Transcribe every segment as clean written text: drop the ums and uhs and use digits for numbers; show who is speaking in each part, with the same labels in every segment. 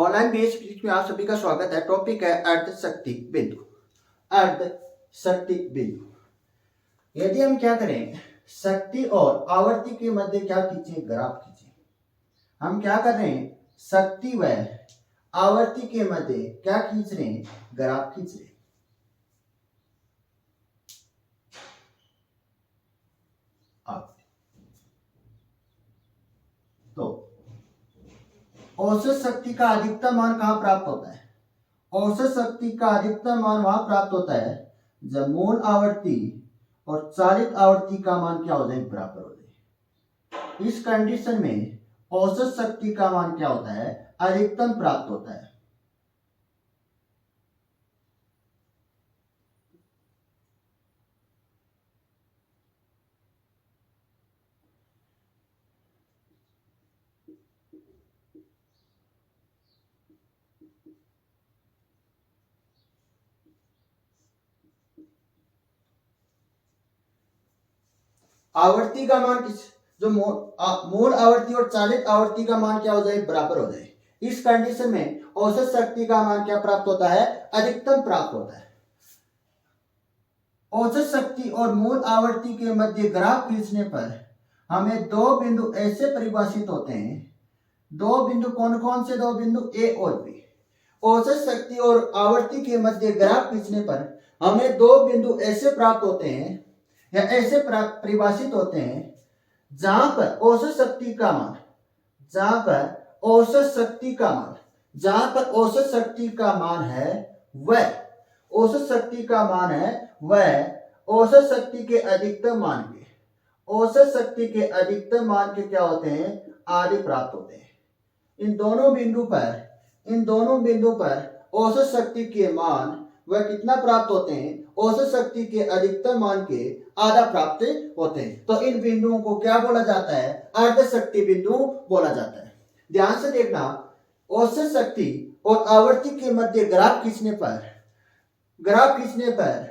Speaker 1: Online base में आप सभी का स्वागत है। टॉपिक है अर्ध शक्ति बिंदु। अर्ध शक्ति बिंदु। यदि हम क्या करें, शक्ति और आवर्ती के मध्य क्या खींचे, ग्राफ खींचे। हम क्या कर रहे हैं, शक्ति व आवर्ती के मध्य क्या खींच रहे हैं, ग्राफ खींच रहे हैं। तो औसत शक्ति का अधिकतम मान कहां प्राप्त होता है? औसत शक्ति का अधिकतम मान वहां प्राप्त होता है जब मूल आवर्ती और चालित आवर्ती का मान क्या हो जाए, बराबर हो जाए। इस कंडीशन में औसत शक्ति का मान क्या होता है, अधिकतम प्राप्त होता है। आवर्ती का मान किस, जो मूल आवर्ती और चालित आवर्ती का मान क्या हो जाए, बराबर हो जाए। इस कंडीशन में औसत शक्ति का मान क्या प्राप्त होता है, अधिकतम प्राप्त होता है। औसत शक्ति और मूल आवर्ती के मध्य ग्राफ खींचने पर हमें दो बिंदु ऐसे परिभाषित होते हैं। दो बिंदु कौन कौन से, दो बिंदु ए और बी। औसत शक्ति और आवर्ती के मध्य ग्राफ खींचने पर हमें दो बिंदु ऐसे प्राप्त होते हैं या ऐसे परिभाषित होते हैं जहां पर औसत शक्ति का मान, जहां पर औसत शक्ति का मान, जहां पर औसत शक्ति का मान है वह औसत शक्ति का मान है वह औसत शक्ति के अधिकतम मान के, औसत शक्ति के अधिकतम मान के क्या होते हैं, आधे प्राप्त होते हैं। इन दोनों बिंदु पर औसत शक्ति के मान वह कितना प्राप्त होते हैं, औसत शक्ति के अधिकतम मान के आधा प्राप्त होते हैं। तो इन बिंदुओं को क्या बोला जाता है, अर्ध शक्ति बिंदु बोला जाता है। ध्यान से देखना, औसत शक्ति और आवर्ती के मध्य ग्राफ खींचने पर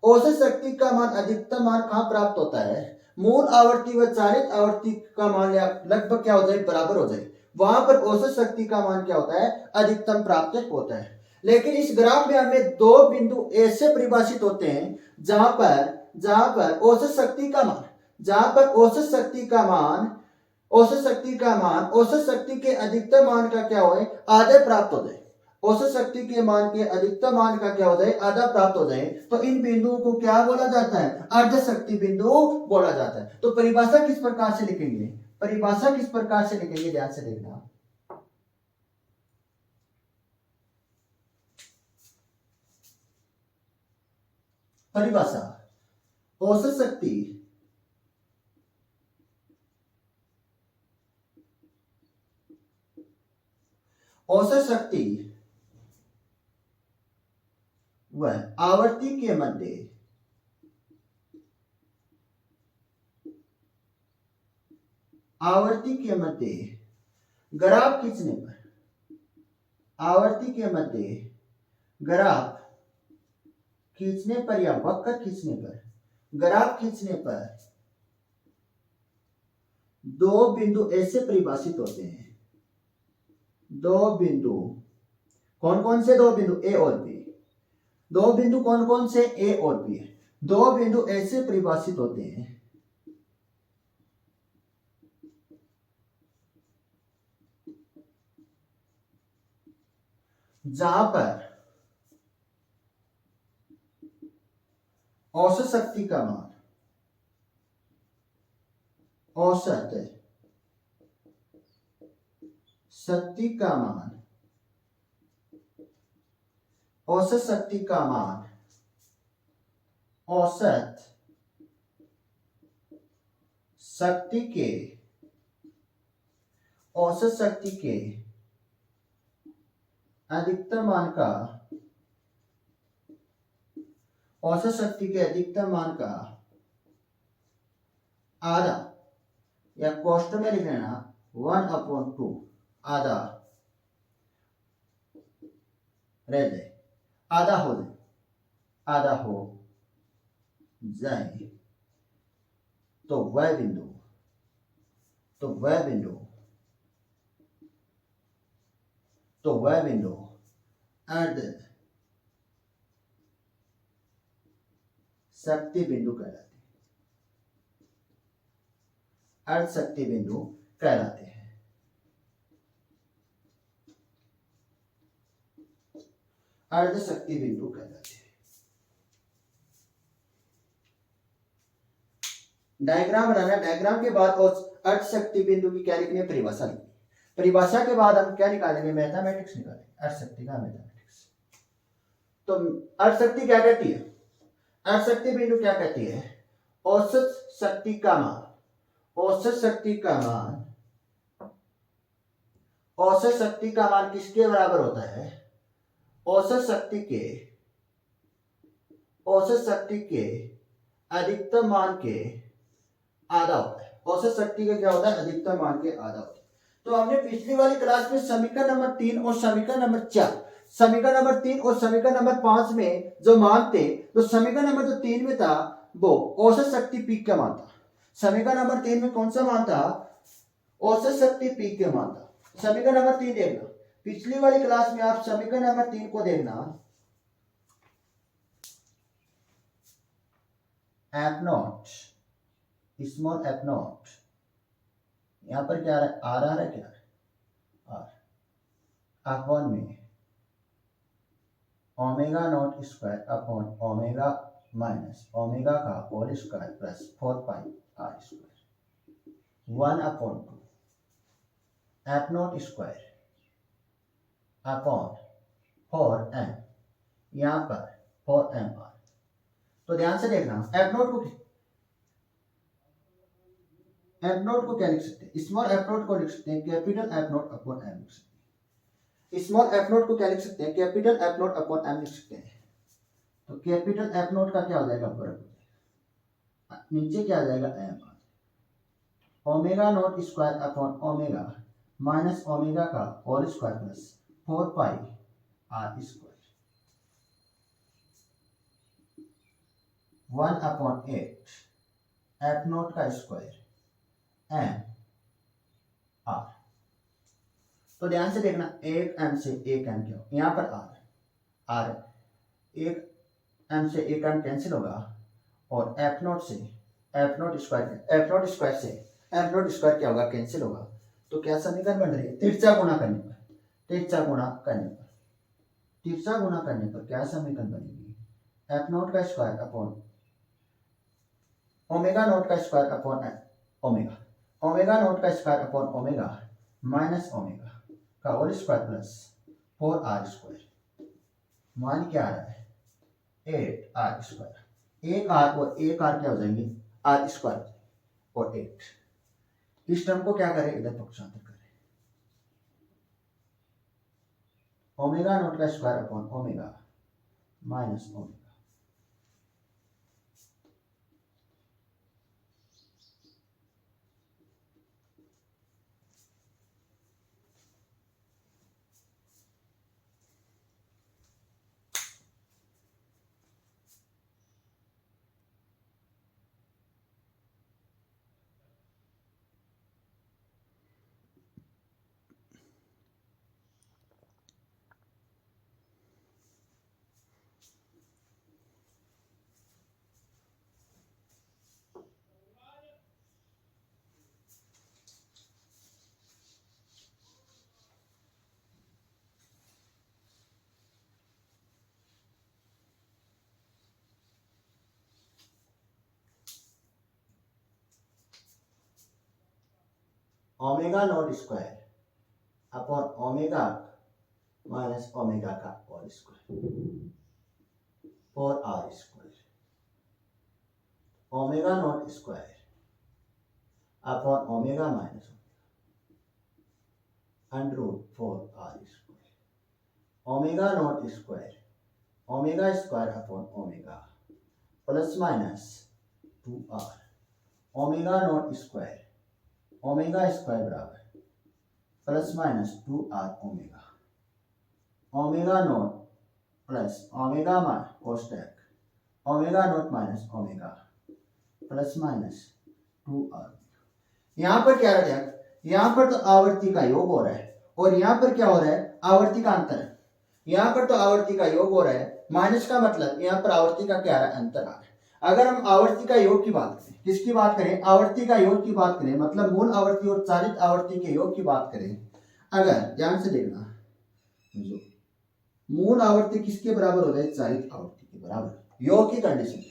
Speaker 1: औसत शक्ति का मान, अधिकतम मान कहां प्राप्त होता है, मूल आवर्ती व चालित आवर्ती का मान लगभग क्या हो जाए, बराबर हो जाए। वहां पर औसत शक्ति का मान क्या होता है, अधिकतम प्राप्त होता है। लेकिन इस ग्राफ में हमें दो बिंदु ऐसे परिभाषित होते हैं जहां पर औसत शक्ति का मान, जहां पर औसत शक्ति के अधिकतम मान का क्या हो, आधे प्राप्त हो जाए। औसत शक्ति के मान के अधिकतम मान का क्या हो जाए, आधा प्राप्त हो जाए। तो इन बिंदुओं को क्या बोला जाता है, अर्ध शक्ति बिंदु बोला जाता है। तो परिभाषा किस प्रकार से लिखेंगे, ध्यान से देखना। परिभाषा, औसत शक्ति वह आवर्ती के मध्य ग्राफ खींचने पर, आवर्ती के मध्य ग्राफ खींचने पर या वक्र खींचने पर, ग्राफ खींचने पर दो बिंदु ऐसे परिभाषित होते हैं। दो बिंदु कौन कौन से, दो बिंदु ए और बी। दो बिंदु कौन कौन से, ए और बी। दो बिंदु ऐसे परिभाषित होते हैं जहां पर औसत शक्ति का मान, औसत शक्ति का मान, औसत शक्ति का मान, औसत शक्ति के, औसत शक्ति के अधिकतम मान का, औसत शक्ति के अधिकतम मान का आधा, या कोष्ठ में लिख लेना 1/2, आधा रह जाए, आधा हो जाए। तो वह तो वह बिंदु अर्ध शक्ति बिंदु कहलाते हैं, अर्ध शक्ति बिंदु कहलाते हैं। अर्ध शक्ति बिंदु कहलाते हैं। डायग्राम बनाना, डायग्राम के बाद उस अर्ध शक्ति बिंदु की क्या लिखनी है, परिभाषा लिखनी। परिभाषा के बाद हम क्या निकालेंगे, मैथमेटिक्स निकालेंगे, अर्ध शक्ति का मैथमेटिक्स। तो अर्ध शक्ति क्या कहती है, अर्ध शक्ति बिंदु क्या कहती है, औसत शक्ति का मान, औसत शक्ति का मान, औसत शक्ति का मान किसके बराबर होता है, औसत शक्ति के अधिकतम मान के आधा होता है। औसत शक्ति का क्या होता है, अधिकतम मान के आधा होता है। तो हमने पिछली वाली क्लास में समीकरण नंबर 3 और समीकरण नंबर 4, समीकरण नंबर 3 और समीकरण नंबर 5 में जो मान थे, तो समीकरण नंबर जो 3 में था वो औसत शक्ति पीक का मान था। समीकरण नंबर 3 में कौन सा मान था, औसत शक्ति पीक का मान था। समीकरण नंबर 3 देखना, पिछली वाली क्लास में आप समीकरण नंबर 3 को देखना, F naught, small F naught, यहां पर क्या आ रहा है, क्या आर अपॉन में omega naught square upon omega minus omega का whole square plus 4 pi R square 1 upon 2 F naught square upon 4m, यहां पर 4mr। तो ध्यान से देखना, एफ नॉट को क्या लिख सकते हैं, स्मॉल एफ नॉट को लिख सकते हैं capital F naught upon M लिख सकते हैं। स्मॉल एफ नॉट को क्या लिख सकते हैं, capital F naught upon M लिख सकते हैं। तो कैपिटल एफ नॉट का क्या हो जाएगा, वर्ग हो जाएगा, नीचे क्या आ जाएगा, M. Omega naught square upon omega minus omega का whole square plus 4 pi R square 1 upon 8 F naught का स्क्वायर एम आर। तो ध्यान से देखना, एक एम से एक एम क्या हो, यहां पर आर एक एम से एक एम कैंसिल होगा और एफ नॉट से एफ नॉट स्क्वायर क्या होगा, कैंसिल होगा। तो क्या समीकरण बन रही है, तिरछा गुणा करने पर क्या समीकरण बनेगी, एफ नॉट का स्क्वायर अपॉन ओमेगा नॉट का स्क्वायर अपॉन ओमेगा नॉट का square upon omega minus omega का whole square plus 4 R square, मान क्या आ रहा है, 8 आर स्क्वायर। एक आर और एक आर क्या हो जाएंगे, आर स्क्वायर और 8। इस टर्म को क्या करें, इधर पक्षांतर करें, ओमेगा नॉट का square upon omega minus omega. Omega naught square upon omega minus omega का whole square 4 R square, omega naught square upon omega minus under root 4 R square, omega naught square omega square upon omega plus minus 2 R, omega naught square omega square बराबर plus minus 2 R omega, omega naught plus omega cosec omega naught minus omega plus minus 2 are. यहां पर क्या रहा है, यहां पर तो आवर्ती का योग हो रहा है और यहाँ पर क्या हो रहा है, आवर्ती का अंतर है। यहाँ पर तो आवर्ती का योग हो रहा है, माइनस का मतलब यहाँ पर आवर्ती का क्या आ रहा है, अंतर आ रहा है। अगर हम आवर्ती का योग की बात करें, किसकी बात करें, आवर्ती का योग की बात करें, मतलब मूल आवर्ती और चालित आवर्ती के योग की बात करें, अगर ध्यान से देखना, जो मूल आवर्ती किसके बराबर हो जाए, चालित आवर्ती के बराबर। योग की कंडीशन,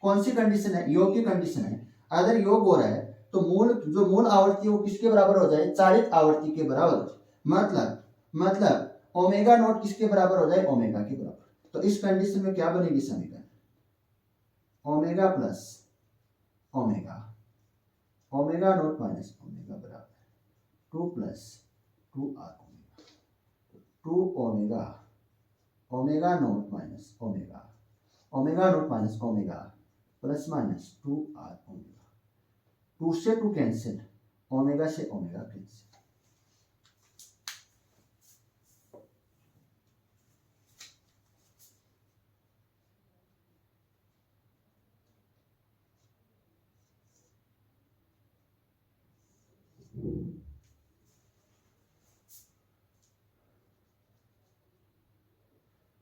Speaker 1: कौन सी कंडीशन है, योग की कंडीशन है। अगर योग हो रहा है तो मूल आवर्ती वो किसके बराबर हो जाए, चालित आवर्ती के बराबर हो जाए। मतलब ओमेगा नॉट किसके बराबर हो जाए, ओमेगा के बराबर। तो इस कंडीशन में क्या बनेगी समीकरण, omega plus omega, omega naught minus omega बराबर 2 plus 2r omega, 2 omega, omega naught minus omega, omega naught minus omega plus minus 2r omega. 2 से 2 कैंसिल, ओमेगा से ओमेगा कैंसिल।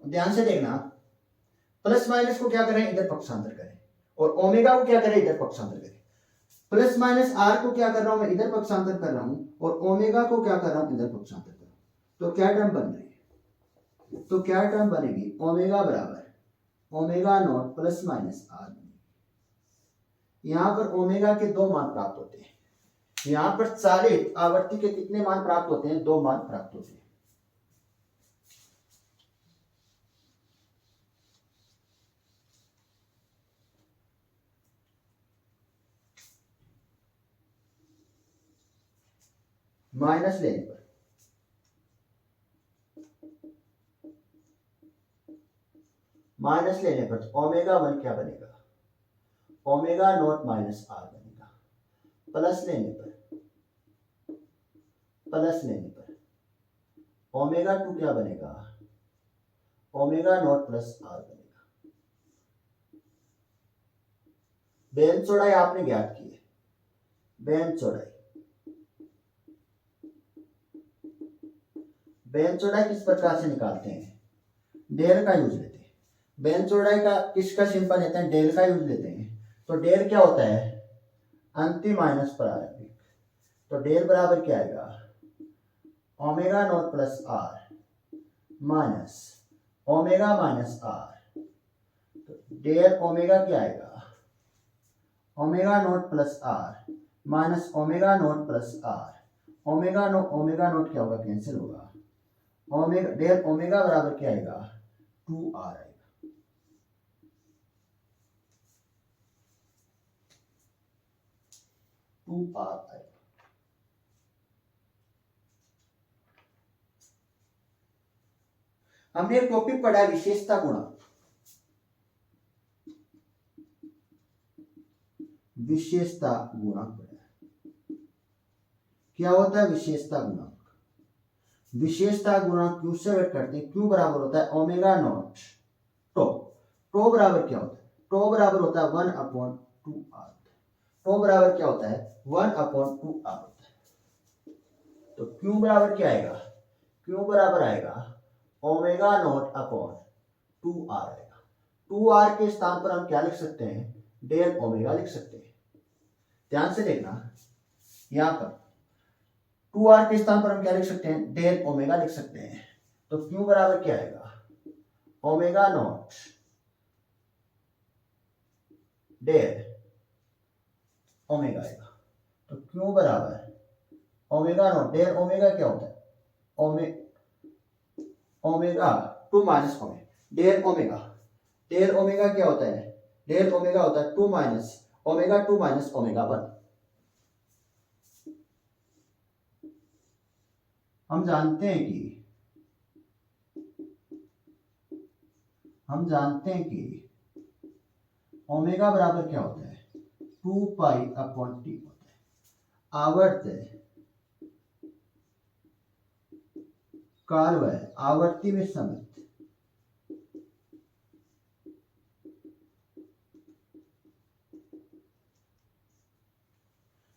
Speaker 1: ध्यान से देखना, प्लस माइनस को क्या करें, इधर पक्षांतर करें, और ओमेगा को क्या करें, इधर पक्षांतर करें। प्लस माइनस आर को क्या कर रहा हूं मैं, इधर पक्षांतर कर रहा हूं, और ओमेगा को क्या कर रहा हूं, इधर पक्षांतर कर रहा हूं। तो क्या टर्म बन रही है, तो क्या टर्म बनेगी, ओमेगा बराबर omega naught plus minus R. यहां पर ओमेगा के 2 मान प्राप्त होते हैं, यहां पर चालित आवर्ती के कितने मान प्राप्त होते हैं, 2 मान प्राप्त होते हैं। माइनस लेने पर ओमेगा 1 क्या बनेगा, ओमेगा नॉट माइनस आर बनेगा। प्लस लेने पर ओमेगा 2 क्या बनेगा, ओमेगा नॉट प्लस आर बनेगा। बेन चौड़ाई आपने ज्ञात की है, बेन चौड़ाई किस प्रकार से निकालते हैं, डेल का यूज लेते हैं। बेन चौड़ाई का किसका सिंपल लेते हैं, डेल का यूज लेते हैं। तो डेल क्या होता है, अंतिम माइनस प्रारंभिक। तो डेल बराबर क्या आएगा, omega naught plus R minus omega minus R. तो डेल ओमेगा क्या आएगा, omega naught plus R minus omega naught plus R. Omega naught क्या होगा, कैंसिल होगा। ओमेगा डेल ओमेगा बराबर क्या आएगा, 2r आएगा। हमने एक टॉपिक पढ़ा है, विशेषता गुणांक। विशेषता गुणांक पढ़ा है, क्या होता है विशेषता गुणांक। विशेषता गुणांक क्यू से वेट करते हैं, क्यू बराबर होता है ओमेगा नॉट टो। टो बराबर क्या होता है, टो बराबर होता है 1/2r। टो बराबर क्या होता है, 1/2r होता है। तो क्यू बराबर क्या आएगा, क्यू बराबर आएगा ओमेगा नॉट अपॉन 2r आएगा। 2r के स्थान पर हम क्या लिख सकते हैं, डेल ओमेगा लिख सकते हैं। ध्यान से देखना, यहां पर 2r के स्थान पर हम क्या लिख सकते हैं, डेल ओमेगा लिख सकते हैं। तो क्यू बराबर क्या आएगा, ओमेगा नॉट डेल ओमेगा आएगा। तो क्यू बराबर ओमेगा नॉट डेल ओमेगा क्या होता है, omega 2 minus omega, del omega क्या होता है, डेल ओमेगा होता है 2 माइनस ओमेगा 1। हम जानते हैं कि ओमेगा बराबर क्या होता है, 2 पाई अपॉन टी होता है। आवर्त काल वह आवर्ती में समय,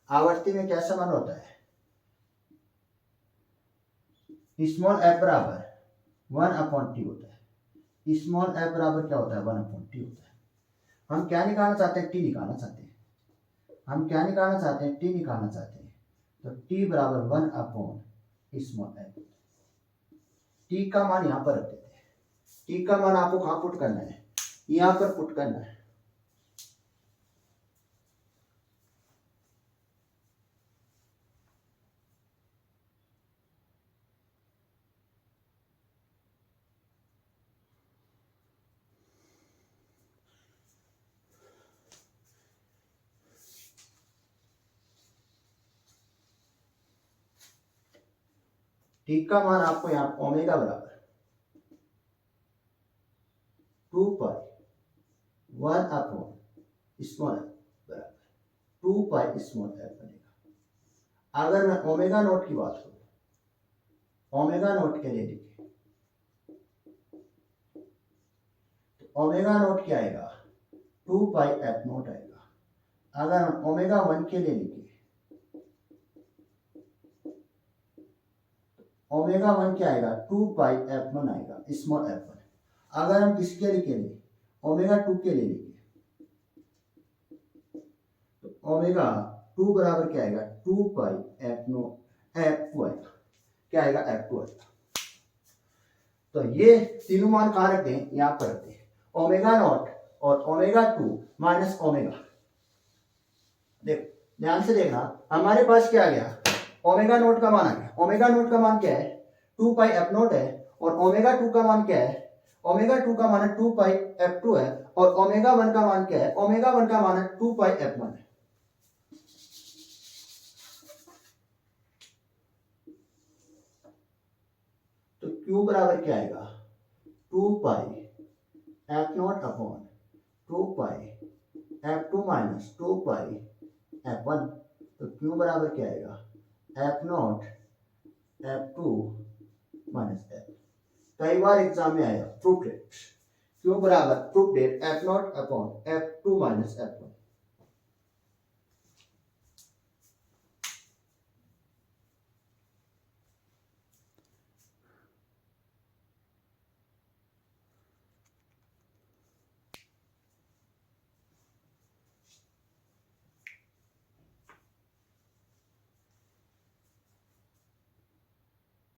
Speaker 1: आवर्ती में क्या समान होता है, स्मॉल एफ बराबर 1/t होता है। स्मॉल एफ बराबर क्या होता है? 1/t होता है। हम क्या निकालना चाहते हैं? टी निकालना चाहते हैं। हम क्या निकालना चाहते हैं? टी निकालना चाहते हैं। तो टी बराबर 1/स्मॉल एफ। टी का मान यहाँ पर रख देते हैं। टी का मान आपको कहाँ पुट करना है? यहाँ पर पुट करना है। टी का मान आपको यहाँ ओमेगा बराबर 2 पाई 1/स्मॉल एफ बराबर 2 पाई स्मॉल एफ बनेगा। अगर मैं ओमेगा नोट की बात करूं, ओमेगा नोट के लिए लिखे तो ओमेगा नोट क्या आएगा? 2 पाई f0 आएगा। अगर हम ओमेगा 1 के लिए लिखे, ओमेगा 1 क्या आएगा? 2 पाई f1 आएगा, स्मॉल f1। अगर हम किसके लिए लिखे? ओमेगा 2 के लिए लिखे तो ओमेगा 2 बराबर क्या आएगा? 2 पाई f2 आएगा। क्या आएगा? f2 आएगा। तो ये तीनों मान कहाँ रखते हैं? यहाँ पर रखते हैं। ओमेगा नॉट और ओमेगा 2 माइनस ओमेगा। देखो ध्यान से देखना, हमारे पास क्या आ गया? ओमेगा नोट का मान आ गया। ओमेगा नोट का मान क्या है? 2 पाई f0 है। और ओमेगा 2 का मान क्या है? ओमेगा 2 का मान है 2 पाई f2 है। और ओमेगा 1 का मान क्या है? ओमेगा 1 का मान है 2 पाई f1 है। तो Q बराबर क्या आएगा? 2 पाई f0 अपॉन 2 पाई f2 माइनस 2 पाई f1। तो Q बराबर क्या आएगा? f0 f2 minus f। कई बार एग्जाम में आया प्रूफ डेट। Q बराबर prove that f0 upon f2 minus f1।